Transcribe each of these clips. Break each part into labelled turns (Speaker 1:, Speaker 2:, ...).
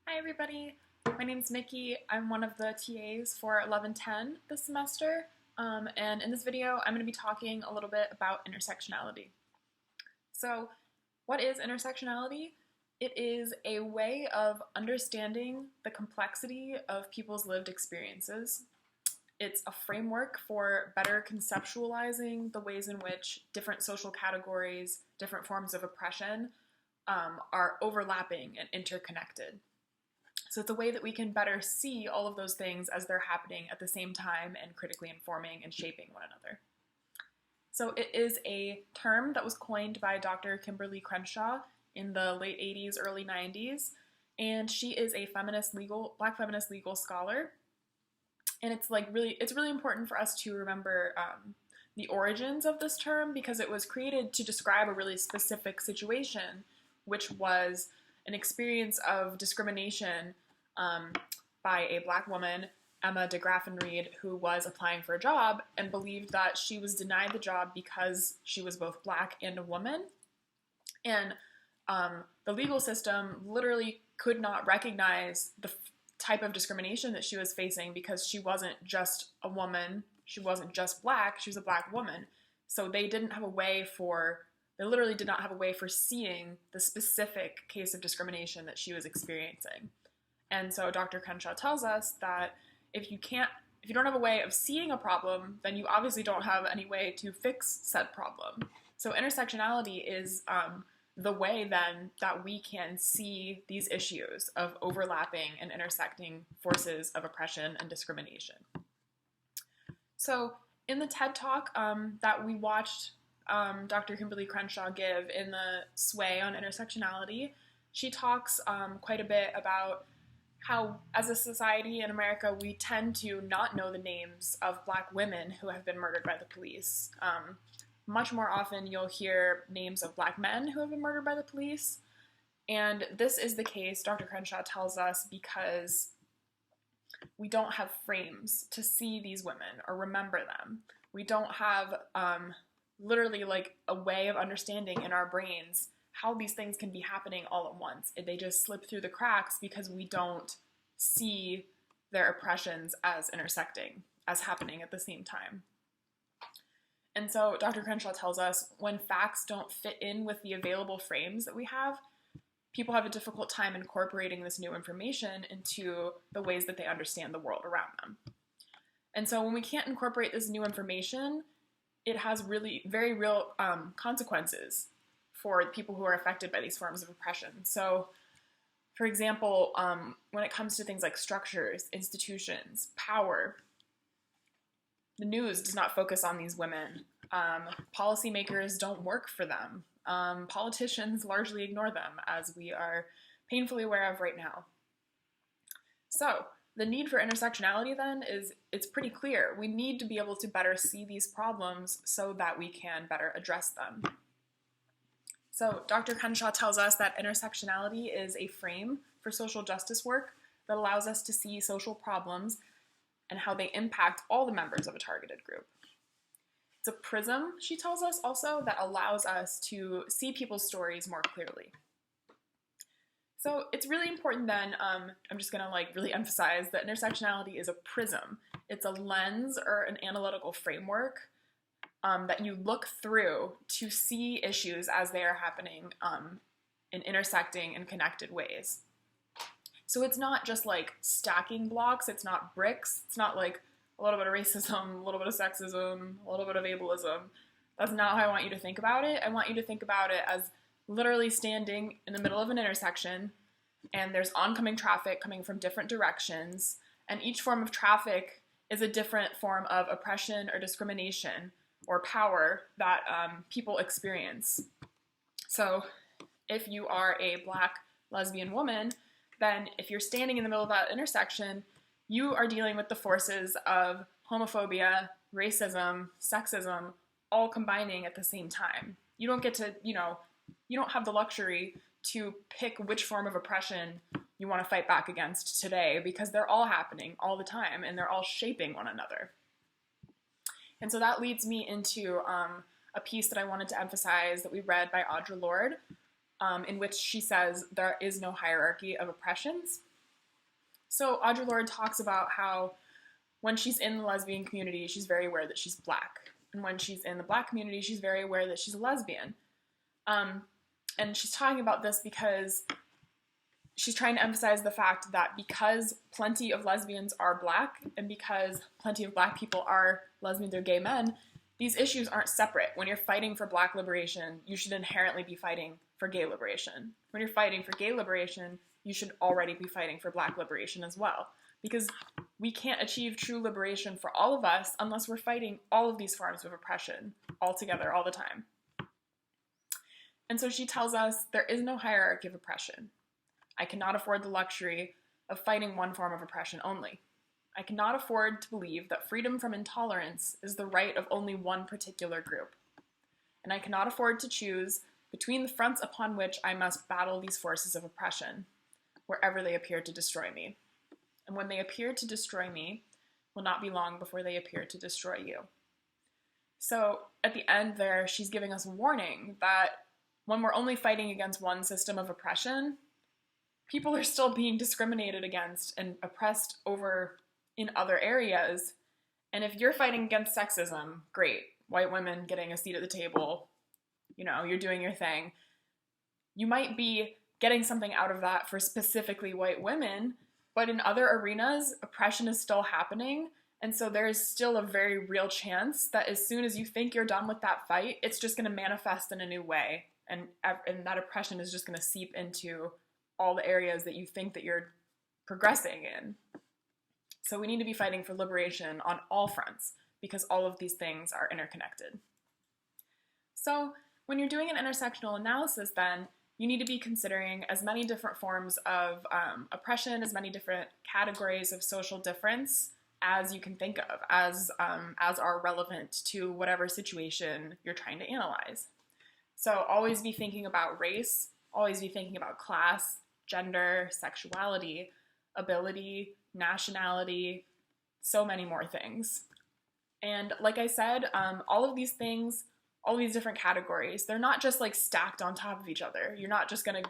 Speaker 1: Hi everybody, my name's Nikki. I'm one of the TAs for 1110 this semester, and in this video I'm going to be talking a little bit about intersectionality. So what is intersectionality? It is a way of understanding the complexity of people's lived experiences. It's a framework for better conceptualizing the ways in which different social categories, different forms of oppression are overlapping and interconnected. So it's a way that we can better see all of those things as they're happening at the same time and critically informing and shaping one another. So it is a term that was coined by Dr. Kimberly Crenshaw in the late 80s, early 90s, and she is a Black feminist legal scholar. And it's really important for us to remember the origins of this term because it was created to describe a really specific situation, which was an experience of discrimination by a Black woman, Emma DeGraffenreid, who was applying for a job and believed that she was denied the job because she was both Black and a woman. And the legal system literally could not recognize the type of discrimination that she was facing because she wasn't just a woman, she wasn't just Black, she was a Black woman. So they literally did not have a way for seeing the specific case of discrimination that she was experiencing. And so Dr. Crenshaw tells us that if you don't have a way of seeing a problem, then you obviously don't have any way to fix said problem. So intersectionality is the way then that we can see these issues of overlapping and intersecting forces of oppression and discrimination. So in the TED Talk that we watched Dr. Kimberly Crenshaw give in the Sway on intersectionality, she talks quite a bit about how, as a society in America, we tend to not know the names of Black women who have been murdered by the police. Much more often, you'll hear names of Black men who have been murdered by the police. And this is the case, Dr. Crenshaw tells us, because we don't have frames to see these women or remember them. We don't have literally like a way of understanding in our brains how these things can be happening all at once. They just slip through the cracks because we don't see their oppressions as intersecting, as happening at the same time. And so Dr. Crenshaw tells us when facts don't fit in with the available frames that we have, people have a difficult time incorporating this new information into the ways that they understand the world around them. And so when we can't incorporate this new information, it has really very real consequences for people who are affected by these forms of oppression. So, for example, when it comes to things like structures, institutions, power, the news does not focus on these women. Policymakers don't work for them. Politicians largely ignore them, as we are painfully aware of right now. So, the need for intersectionality then it's pretty clear. We need to be able to better see these problems so that we can better address them. So Dr. Crenshaw tells us that intersectionality is a frame for social justice work that allows us to see social problems and how they impact all the members of a targeted group. It's a prism, she tells us also, that allows us to see people's stories more clearly. So it's really important then, I'm just gonna really emphasize that intersectionality is a prism. It's a lens or an analytical framework that you look through to see issues as they are happening in intersecting and connected ways. So it's not just like stacking blocks, it's not bricks, it's not like a little bit of racism, a little bit of sexism, a little bit of ableism. That's not how I want you to think about it. I want you to think about it as literally standing in the middle of an intersection and there's oncoming traffic coming from different directions, and each form of traffic is a different form of oppression or discrimination or power that people experience. So if you are a Black lesbian woman, then if you're standing in the middle of that intersection, you are dealing with the forces of homophobia, racism, sexism, all combining at the same time. You don't get to, you don't have the luxury to pick which form of oppression you want to fight back against today because they're all happening all the time and they're all shaping one another. And so that leads me into a piece that I wanted to emphasize that we read by Audre Lorde, in which she says there is no hierarchy of oppressions. So Audre Lorde talks about how when she's in the lesbian community, she's very aware that she's Black. And when she's in the Black community, she's very aware that she's a lesbian. And she's talking about this because she's trying to emphasize the fact that because plenty of lesbians are Black and because plenty of Black people are lesbians or gay men, these issues aren't separate. When you're fighting for Black liberation, you should inherently be fighting for gay liberation. When you're fighting for gay liberation, you should already be fighting for Black liberation as well. Because we can't achieve true liberation for all of us unless we're fighting all of these forms of oppression all together, all the time. And so she tells us there is no hierarchy of oppression. I cannot afford the luxury of fighting one form of oppression only. I cannot afford to believe that freedom from intolerance is the right of only one particular group. And I cannot afford to choose between the fronts upon which I must battle these forces of oppression, wherever they appear to destroy me. And when they appear to destroy me, will not be long before they appear to destroy you. So at the end there, she's giving us a warning that when we're only fighting against one system of oppression, people are still being discriminated against and oppressed over in other areas. And if you're fighting against sexism, great. White women getting a seat at the table, you're doing your thing. You might be getting something out of that for specifically white women, but in other arenas, oppression is still happening. And so there is still a very real chance that as soon as you think you're done with that fight, it's just going to manifest in a new way. And that oppression is just going to seep into all the areas that you think that you're progressing in. So we need to be fighting for liberation on all fronts because all of these things are interconnected. So when you're doing an intersectional analysis then, you need to be considering as many different forms of oppression, as many different categories of social difference as you can think of, as are relevant to whatever situation you're trying to analyze. So always be thinking about race, always be thinking about class, gender, sexuality, ability, nationality, so many more things. And like I said, all of these things, all these different categories, they're not just like stacked on top of each other. You're not just gonna,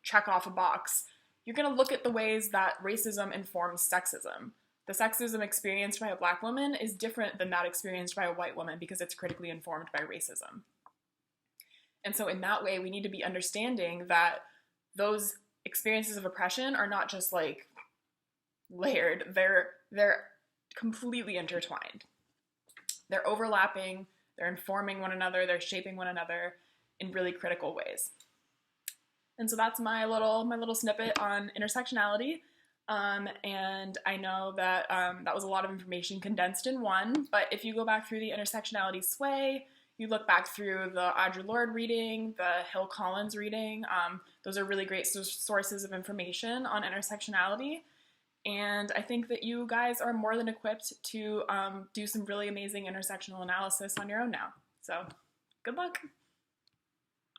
Speaker 1: check off a box. You're gonna look at the ways that racism informs sexism. The sexism experienced by a Black woman is different than that experienced by a white woman because it's critically informed by racism. And so in that way, we need to be understanding that those experiences of oppression are not just like layered, they're completely intertwined. They're overlapping, they're informing one another, they're shaping one another in really critical ways. And so that's my little snippet on intersectionality. And I know that that was a lot of information condensed in one, but if you go back through the intersectionality sway, you look back through the Audre Lorde reading, the Hill Collins reading, those are really great sources of information on intersectionality. And I think that you guys are more than equipped to do some really amazing intersectional analysis on your own now. So good luck.